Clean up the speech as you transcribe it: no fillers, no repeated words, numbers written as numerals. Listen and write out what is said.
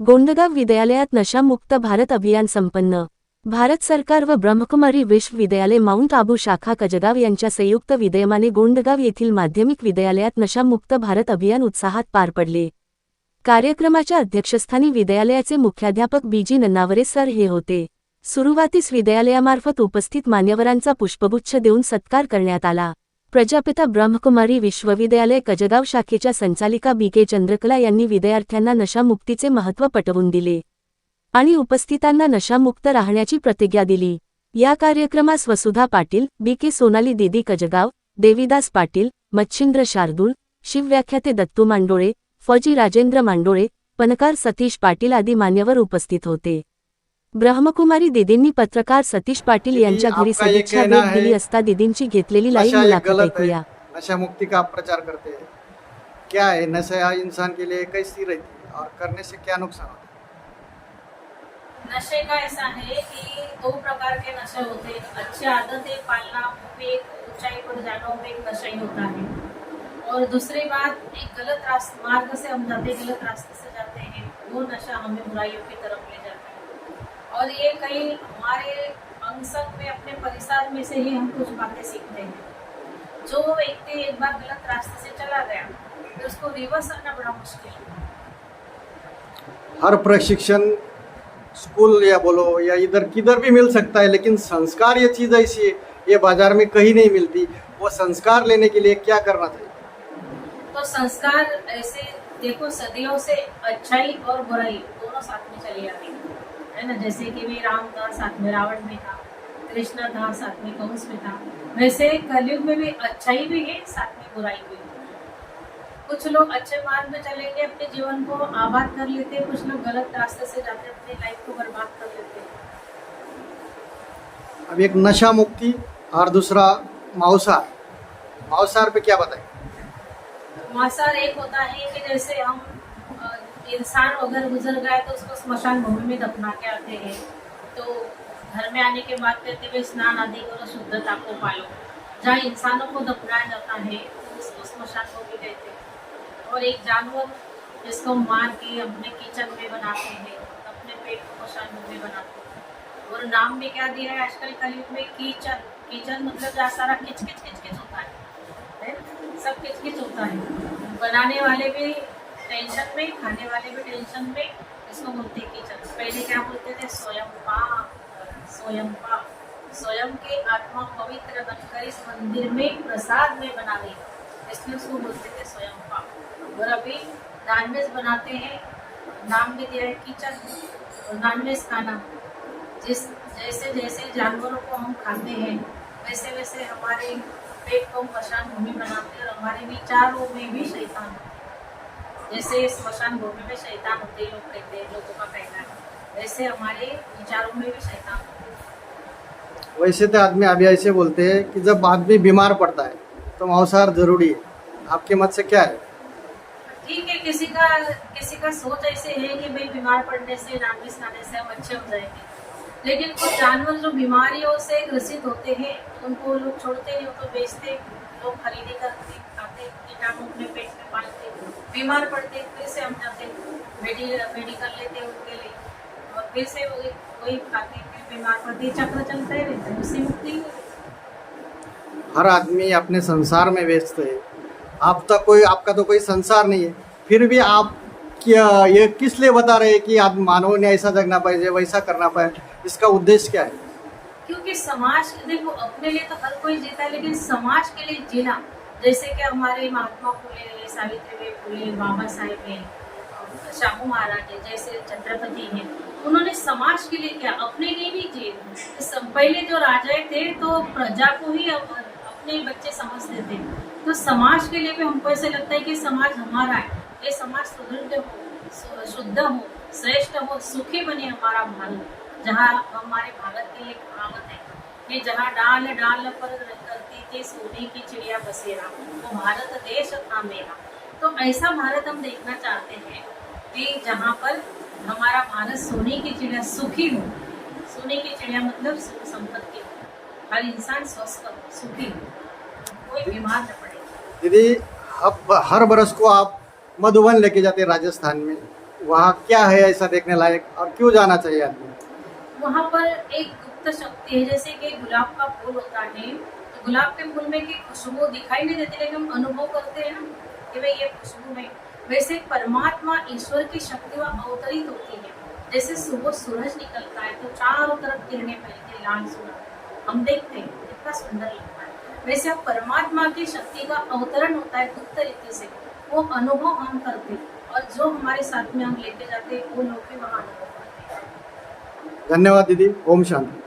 गोंडगाव विद्यालयात नशामुक्त भारत अभियान संपन्न। भारत सरकार व ब्रह्मकुमारी विश्वविद्यालय माउंट आबू शाखा कजगाव यांच्या संयुक्त विद्यमाने गोंडगाव येथील माध्यमिक विद्यालयात नशामुक्त भारत अभियान उत्साहात पार पडले। कार्यक्रमाच्या अध्यक्षस्थानी विद्यालयाचे मुख्याध्यापक बीजी नन्नावरे सर हे होते। सुरुवातीस विद्यालयामार्फत उपस्थित मान्यवरांचा पुष्पगुच्छ देऊन सत्कार करण्यात आला। प्रजापिता ब्रह्मकुमारी विश्वविद्यालय कजगाव शाखेच्या संचालिका बी.के. चंद्रकला यांनी विद्यार्थ्यांना नशामुक्तीचे महत्त्व पटवून दिले आणि उपस्थितांना नशामुक्त राहण्याची प्रतिज्ञा दिली। या कार्यक्रमास वसुधा पाटील, बी.के. सोनाली दीदी कजगाव, देवीदास पाटील, मच्छिंद्र शार्दूल, शिवव्याख्याते दत्तू मांडोळे, फौजी राजेंद्र मांडोळे, पणकार सतीश पाटील आदी मान्यवर उपस्थित होते। ब्रह्मकुमारी दीदींनी पत्रकार सतीश पाटील यांच्या घरी सदिच्छा भेट दिली असता दीदींची घेतलेली लाईव्ह मुलाखत ऐकूया। नशा मुक्ति का आप प्रचार करते हैं, क्या है नशा इंसान के लिए कैसी रहती है और करने से क्या नुकसान होता है? नशे का ऐसा है कि दो प्रकार के नशे होते हैं। अच्छी आदतें पालना में एक ऊंचाई पर जाना में एक नशा ही होता है, और दूसरी बात एक गलत मार्ग से हम जाते, गलत रास्ते से जाते हैं, वो नशा हमें बुराइयों की तरफ ले जाता है। और ये कहीं हमारे अंगसंग में अपने परिसर में से ही हम कुछ बातें सीखते हैं। जो व्यक्ति एक बार गलत रास्ते से चला गया तो उसको रिवर्स आना बड़ा मुश्किल है। हर प्रशिक्षण स्कूल या बोलो या इधर किधर भी मिल सकता है, लेकिन संस्कार ये चीज़ ऐसी है ये बाजार में कहीं नहीं मिलती। वो संस्कार लेने के लिए क्या करना चाहिए? तो संस्कार ऐसे देखो, सदियों से अच्छाई और बुराई दोनों साथ में चली आ रही है ना। जैसे कि भी राम था साथ में रावण में था, कृष्ण था साथ में कंस में था, वैसे कलयुग में भी अच्छाई भी है साथ में बुराई भी है। कुछ लोग अच्छे मार्ग में चलेंगे, अपने जीवन को आबाद कर लेते हैं, कुछ लोग गलत रास्ते से जाते अपनी लाइफ को बर्बाद कर लेते हैं। अब एक नशा मुक्ति और दूसरा मांसाहार। मांसाहार पे क्या बताएं? मांसाहार एक होता है कि जैसे हम इंसान अगर गुजर गया तो उसको स्मशान भूमि में दफना के आते हैं, तो घर में आने के बाद कहते हुए स्नान आदि करो, शुद्धता को पालो। जहाँ इंसानों को दफनाया जाता है तो उसको स्मशान भूमि कहते हैं। और एक जानवर जिसको मार के अपने किचन में बनाते हैं, अपने पेट को स्मशान भूमि बनाते हैं। और नाम में क्या दिया है आजकल कलयुग में? कीचन। कीचन मतलब जहाँ सारा किच किच किच किच होता है, सब किच किच होता है। बनाने वाले भी टेंशन में, खाने वाले भी टेंशन में, इसको बोलते किचन। पहले क्या बोलते थे? स्वयंपा। स्वयंपा, स्वयं की आत्मा पवित्र बनकर इस मंदिर में प्रसाद में बना गई, इसलिए उसको बोलते थे स्वयंपा। और अभी नॉनवेज बनाते हैं, नाम भी दिया है किचन। और नॉनवेज खाना जैसे जैसे जानवरों को हम खाते हैं वैसे वैसे हमारे पेट को स्मशान भूमि बनाते हैं। और हमारे विचारों में भी शैतान है। जैसे स्मशान भूमि में शैतान होते लोग कहते हैं, लोगों का कहना है, वैसे हमारे विचारों में भी शैतान होते हैं। वैसे तो आदमी अभी ऐसे बोलते हैं कि जब आदमी बीमार पड़ता है तो मांसाहार जरूरी है। आपके मत से क्या है? ठीक है, किसी का सोच ऐसे है कि भाई बीमार पड़ने से, नॉनवेज खाने से हम अच्छे हो जाएंगे, लेकिन कुछ जानवर जो बीमारियों से ग्रसित होते हैं उनको लोग छोड़ते नहीं, उनको बेचते, लोग खरीदी करते, खाते, कीटाणु अपने पेट में पालते, बीमार पड़ते, फिर से हम जाते मेडिकल लेते उनके लिए, और फिर से वही खाते, फिर बीमार पड़ते, चक्र चलता ही रहता है, उससे मुक्ति। हर आदमी अपने संसार में व्यस्त है। आपका तो कोई संसार नहीं है, फिर भी आप क्या ये किस लिए बता रहे हैं कि आप मानव ने ऐसा जगना पाए, वैसा करना पाए? इसका उद्देश्य क्या है? क्योंकि समाज, देखो अपने लिए तो हर कोई जीता है, लेकिन समाज के लिए जीना, जैसे कि हमारे महात्मा फुले, सावित्रीबाई फुले, बाबा साहेब हैं, शाहू महाराज है, जैसे छत्रपति हैं, उन्होंने समाज के लिए क्या, अपने लिए भी जिए। पहले जो राजा थे तो प्रजा को ही अपने बच्चे समझते थे, तो समाज के लिए भी हमको ऐसा लगता है कि समाज हमारा है, ये समाज सुदृढ़ हो, शुद्ध हो, श्रेष्ठ हो, सुखी बने हमारा भारत। जहाँ हमारे भारत की एक कहावत है कि जहाँ डाल डाल पर करती थी सोने की चिड़िया बसेरा, वो भारत देश था मेरा। तो ऐसा भारत हम देखना चाहते हैं कि जहाँ पर हमारा भारत सोने की चिड़िया सुखी हो। सोने की चिड़िया मतलब सुख संपत्ति हो, हर इंसान स्वस्थ हो, सुखी हो, कोई बीमार न पड़े। दीदी, हर बरस को आप मधुबन लेके जाते हैं राजस्थान में, वहाँ क्या है ऐसा देखने लायक और क्यों जाना चाहिए आदमी? वहाँ पर एक गुप्त शक्ति है, जैसे कि गुलाब का फूल होता है, तो गुलाब के फूल में की खुशबू दिखाई नहीं देती, लेकिन हम अनुभव करते हैं ना कि भाई ये खुशबू है। वैसे परमात्मा ईश्वर की शक्ति वहाँ अवतरित होती है। जैसे सुबह सूरज निकलता है तो चारों तरफ किरणें फैलती है, लाल सूरज हम देखते हैं, कितना सुंदर लगता है। वैसे अब परमात्मा की शक्ति का अवतरण होता है गुप्त रीति से, वो अनुभव हम करते हैं और जो हमारे साथ में हम लेके जाते हैं वो लोग भी वहाँ अनुभव करते हैं। धन्यवाद दीदी। ओम शांति।